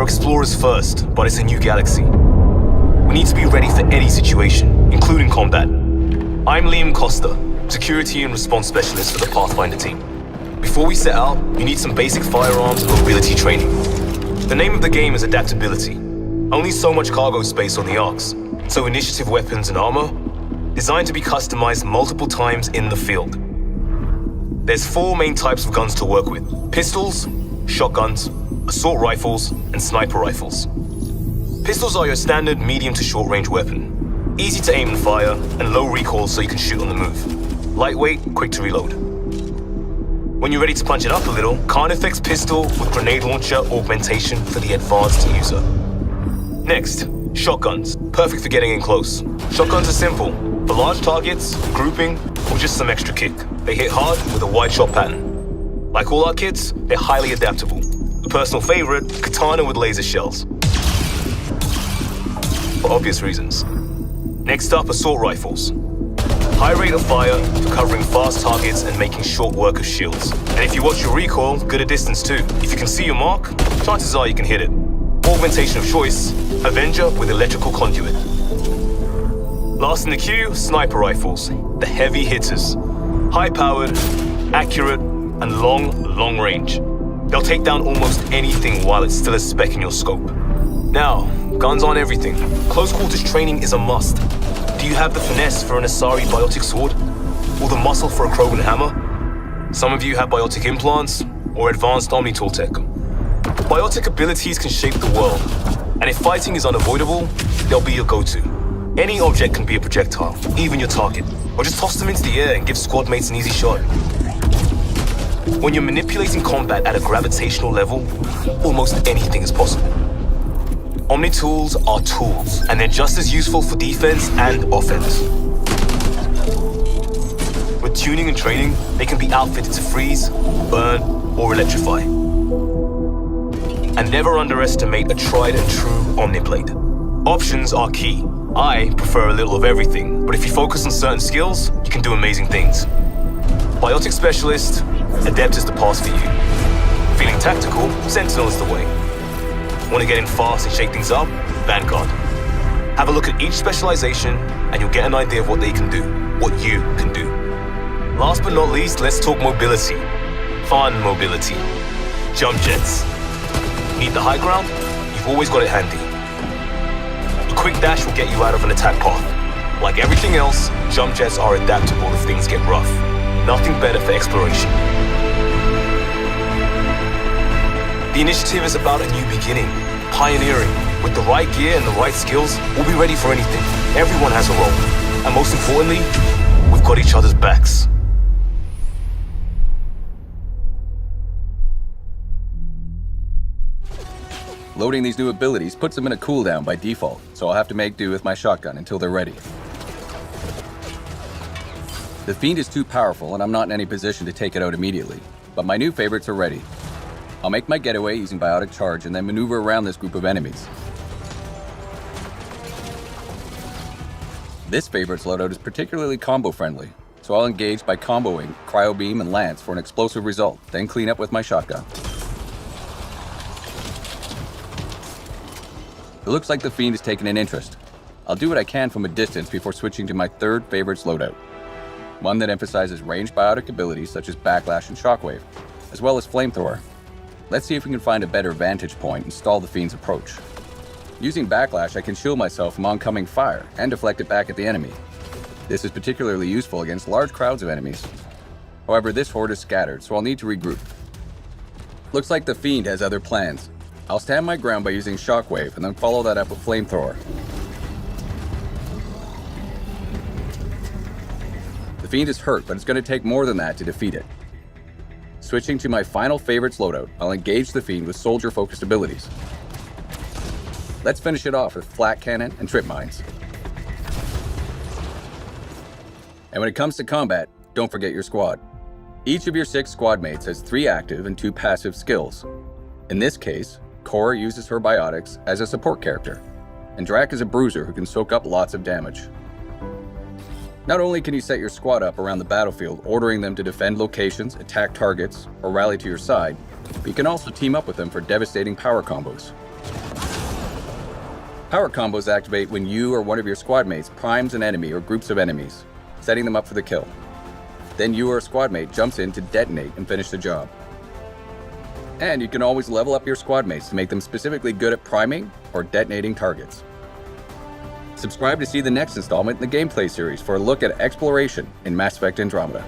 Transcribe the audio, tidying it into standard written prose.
We're explorers first, but it's a new galaxy. We need to be ready for any situation, including combat. I'm Liam Costa, Security and Response Specialist for the Pathfinder team. Before we set out, you need some basic firearms and mobility training. The name of the game is adaptability. Only so much cargo space on the Arks, so initiative weapons and armor, designed to be customized multiple times in the field. There's 4 main types of guns to work with: pistols, shotguns, assault rifles, and sniper rifles. Pistols are your standard medium to short range weapon. Easy to aim and fire, and low recoil so you can shoot on the move. Lightweight, quick to reload. When you're ready to punch it up a little, Carnifex pistol with grenade launcher augmentation for the advanced user. Next, shotguns, perfect for getting in close. Shotguns are simple, for large targets, grouping, or just some extra kick. They hit hard with a wide shot pattern. Like all our kits, they're highly adaptable. A personal favorite, katana with laser shells. For obvious reasons. Next up, assault rifles. High rate of fire for covering fast targets and making short work of shields. And if you watch your recoil, good at distance too. If you can see your mark, chances are you can hit it. Augmentation of choice, Avenger with electrical conduit. Last in the queue, sniper rifles, the heavy hitters. High-powered, accurate, and long range. They'll take down almost anything while it's still a speck in your scope. Now, guns aren't everything. Close quarters training is a must. Do you have the finesse for an Asari biotic sword? Or the muscle for a Krogan hammer? Some of you have biotic implants, or advanced Omnitool tech. Biotic abilities can shape the world, and if fighting is unavoidable, they'll be your go-to. Any object can be a projectile, even your target. Or just toss them into the air and give squad mates an easy shot. When you're manipulating combat at a gravitational level, almost anything is possible. Omnitools are tools, and they're just as useful for defense and offense. With tuning and training, they can be outfitted to freeze, burn, or electrify. And never underestimate a tried and true Omniblade. Options are key. I prefer a little of everything, but if you focus on certain skills, you can do amazing things. Biotic Specialist, Adept is the path for you. Feeling tactical, Sentinel is the way. Want to get in fast and shake things up? Vanguard. Have a look at each specialization, and you'll get an idea of what they can do, what you can do. Last but not least, let's talk mobility. Fun mobility. Jump jets. Need the high ground? You've always got it handy. A quick dash will get you out of an attack path. Like everything else, jump jets are adaptable if things get rough. Nothing better for exploration. The initiative is about a new beginning, pioneering. With the right gear and the right skills, we'll be ready for anything. Everyone has a role. And most importantly, we've got each other's backs. Loading these new abilities puts them in a cooldown by default, so I'll have to make do with my shotgun until they're ready. The Fiend is too powerful and I'm not in any position to take it out immediately, but my new favorites are ready. I'll make my getaway using Biotic Charge and then maneuver around this group of enemies. This favorite's loadout is particularly combo friendly, so I'll engage by comboing Cryo Beam and Lance for an explosive result, then clean up with my shotgun. It looks like the Fiend has taken an interest. I'll do what I can from a distance before switching to my third favorite's loadout. One that emphasizes ranged biotic abilities such as Backlash and Shockwave, as well as Flamethrower. Let's see if we can find a better vantage point and stall the Fiend's approach. Using Backlash, I can shield myself from oncoming fire and deflect it back at the enemy. This is particularly useful against large crowds of enemies. However, this horde is scattered, so I'll need to regroup. Looks like the Fiend has other plans. I'll stand my ground by using Shockwave and then follow that up with Flamethrower. The Fiend is hurt, but it's going to take more than that to defeat it. Switching to my final favorites loadout, I'll engage the Fiend with soldier-focused abilities. Let's finish it off with Flat Cannon and Trip Mines. And when it comes to combat, don't forget your squad. Each of your 6 squad mates has 3 active and 2 passive skills. In this case, Cora uses her biotics as a support character, and Drac is a bruiser who can soak up lots of damage. Not only can you set your squad up around the battlefield, ordering them to defend locations, attack targets, or rally to your side, but you can also team up with them for devastating power combos. Power combos activate when you or one of your squad mates primes an enemy or groups of enemies, setting them up for the kill. Then you or a squad mate jumps in to detonate and finish the job. And you can always level up your squad mates to make them specifically good at priming or detonating targets. Subscribe to see the next installment in the gameplay series for a look at exploration in Mass Effect Andromeda.